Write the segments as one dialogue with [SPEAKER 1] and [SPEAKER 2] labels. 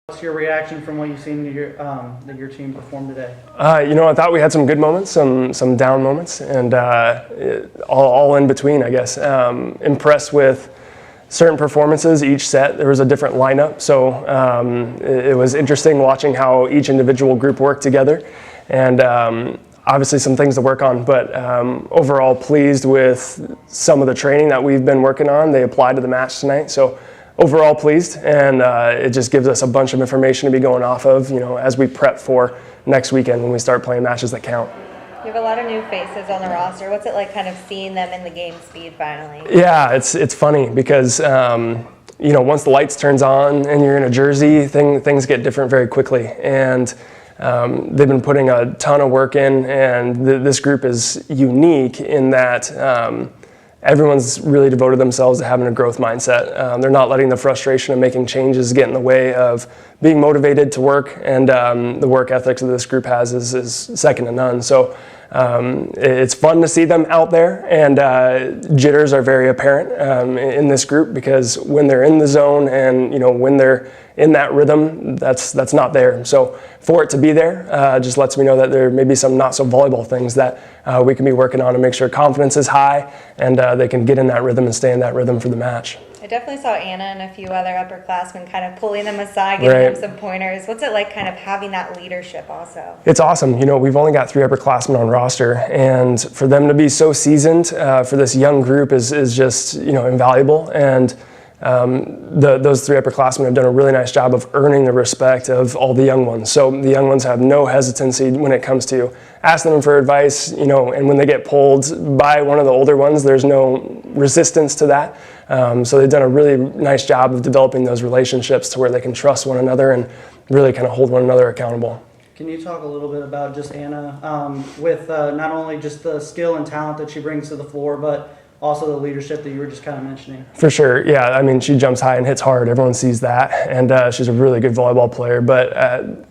[SPEAKER 1] What's your reaction from what you've seen that your team perform today?
[SPEAKER 2] I thought we had some good moments, some down moments, and all in between, I guess. Impressed with certain performances each set. There was a different lineup, so it was interesting watching how each individual group worked together, and obviously some things to work on, but overall pleased with some of the training that we've been working on. They applied to the match tonight, so overall pleased, and it just gives us a bunch of information to be going off of, as we prep for next weekend when we start playing matches that count.
[SPEAKER 3] You have a lot of new faces on the roster. What's it like kind of seeing them in the game speed finally?
[SPEAKER 2] Yeah, it's funny because once the lights turns on and you're in a jersey, things get different very quickly, and they've been putting a ton of work in, and this group is unique in that everyone's really devoted themselves to having a growth mindset. They're not letting the frustration of making changes get in the way of being motivated to work, and the work ethics that this group has is second to none. So it's fun to see them out there, and jitters are very apparent in this group, because when they're in the zone and when they're in that rhythm, that's not there. So for it to be there just lets me know that there may be some not so volleyball things that we can be working on to make sure confidence is high and they can get in that rhythm and stay in that rhythm for the match.
[SPEAKER 3] I definitely saw Anna and a few other upperclassmen kind of pulling them aside, giving them some pointers. What's it like kind of having that leadership also? It's awesome.
[SPEAKER 2] We've only got 3 upperclassmen on roster, and for them to be so seasoned for this young group is just invaluable. And those 3 upperclassmen have done a really nice job of earning the respect of all the young ones. So the young ones have no hesitancy when it comes to asking them for advice, and when they get pulled by one of the older ones, there's no resistance to that. So they've done a really nice job of developing those relationships to where they can trust one another and really kind of hold one another accountable.
[SPEAKER 1] Can you talk a little bit about just Anna with not only just the skill and talent that she brings to the floor, but also the leadership that you were just kind of mentioning?
[SPEAKER 2] For sure, yeah. She jumps high and hits hard. Everyone sees that, and she's a really good volleyball player. But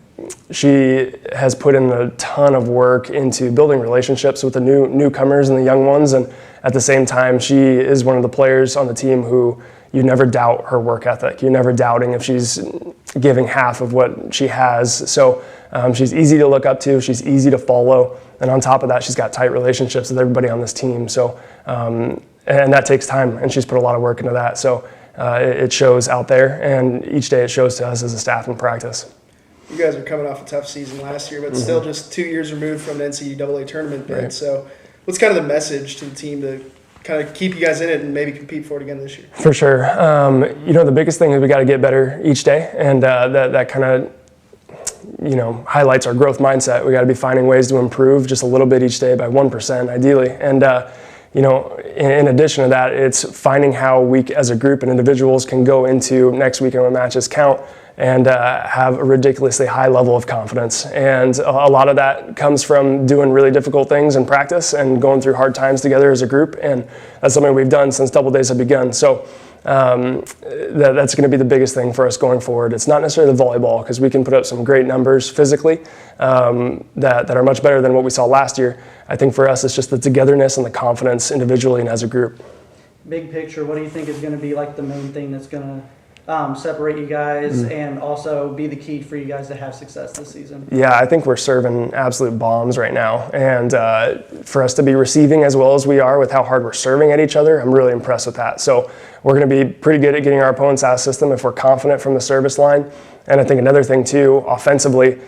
[SPEAKER 2] she has put in a ton of work into building relationships with the newcomers and the young ones, and at the same time, she is one of the players on the team who you never doubt her work ethic. You're never doubting if she's giving half of what she has. So she's easy to look up to. She's easy to follow. And on top of that, she's got tight relationships with everybody on this team. So, and that takes time, and she's put a lot of work into that. So it shows out there, and each day it shows to us as a staff in practice.
[SPEAKER 4] You guys are coming off a tough season last year, but still just 2 years removed from an NCAA tournament bid. Right. So what's kind of the message to the team to kind of keep you guys in it and maybe compete for it again this year?
[SPEAKER 2] For sure. The biggest thing is we got to get better each day, and that kind of highlights our growth mindset. We got to be finding ways to improve just a little bit each day by 1% ideally. And in addition to that, it's finding how we as a group and individuals can go into next weekend when matches count and have a ridiculously high level of confidence. And a lot of that comes from doing really difficult things in practice and going through hard times together as a group. And that's something we've done since Double Days have begun. So that's going to be the biggest thing for us going forward. It's not necessarily the volleyball, because we can put up some great numbers physically that are much better than what we saw last year. I think for us, it's just the togetherness and the confidence individually and as a group.
[SPEAKER 1] Big picture, what do you think is going to be like the main thing that's going to separate you guys and also be the key for you guys to have success this season?
[SPEAKER 2] Yeah, I think we're serving absolute bombs right now, and for us to be receiving as well as we are with how hard we're serving at each other, I'm really impressed with that. So we're going to be pretty good at getting our opponents out of system if we're confident from the service line. And I think another thing too, offensively,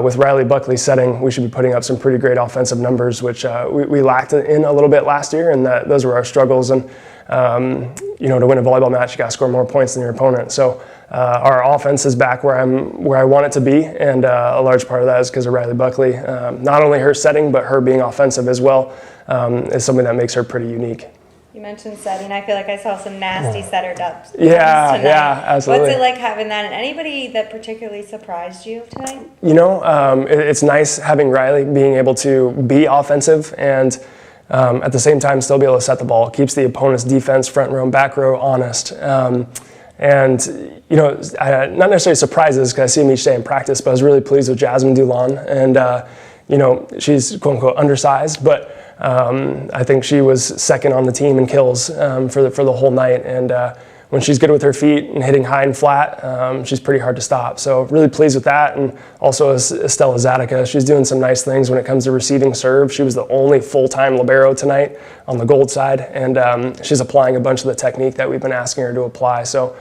[SPEAKER 2] with Riley Buckley's setting, we should be putting up some pretty great offensive numbers, which we lacked in a little bit last year, and those were our struggles. And to win a volleyball match, you got to score more points than your opponent. So our offense is back where I want it to be, and a large part of that is because of Riley Buckley. Not only her setting, but her being offensive as well is something that makes her pretty unique.
[SPEAKER 3] You mentioned setting. I feel like I saw some nasty setter dubs.
[SPEAKER 2] Yeah, absolutely.
[SPEAKER 3] What's it like having that? And anybody that particularly surprised you tonight?
[SPEAKER 2] It's nice having Riley being able to be offensive and at the same time still be able to set the ball. It keeps the opponent's defense, front row and back row, honest. Not necessarily surprises because I see him each day in practice, but I was really pleased with Jasmine Dulon. And, she's quote unquote undersized, but I think she was second on the team in kills for the whole night. And when she's good with her feet and hitting high and flat, she's pretty hard to stop. So really pleased with that. And also Estella Zadika, she's doing some nice things when it comes to receiving serve. She was the only full-time libero tonight on the gold side, and she's applying a bunch of the technique that we've been asking her to apply. So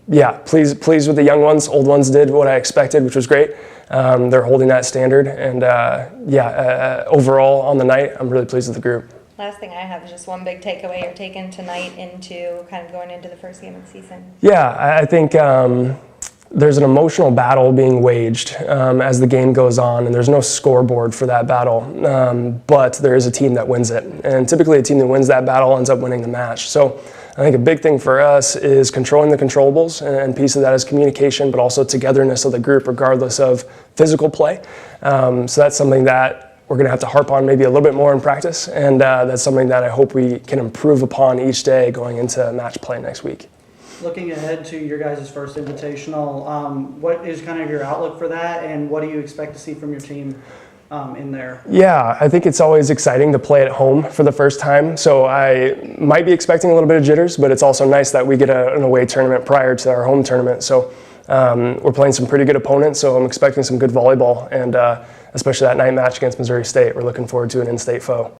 [SPEAKER 2] yeah, pleased with the young ones. Old ones did what I expected, which was great. They're holding that standard, and overall on the night, I'm really pleased with the group.
[SPEAKER 3] Last thing I have is just one big takeaway you're taking tonight into kind of going into the first game of the season.
[SPEAKER 2] Yeah, I think there's an emotional battle being waged as the game goes on, and there's no scoreboard for that battle, but there is a team that wins it, and typically a team that wins that battle ends up winning the match. So I think a big thing for us is controlling the controllables, and piece of that is communication, but also togetherness of the group regardless of physical play. So that's something that we're going to have to harp on maybe a little bit more in practice, and that's something that I hope we can improve upon each day going into match play next week.
[SPEAKER 1] Looking ahead to your guys' first invitational, what is kind of your outlook for that, and what do you expect to see from your team in there?
[SPEAKER 2] Yeah, I think it's always exciting to play at home for the first time, so I might be expecting a little bit of jitters, but it's also nice that we get an away tournament prior to our home tournament. So we're playing some pretty good opponents, so I'm expecting some good volleyball, and especially that night match against Missouri State. We're looking forward to an in-state foe.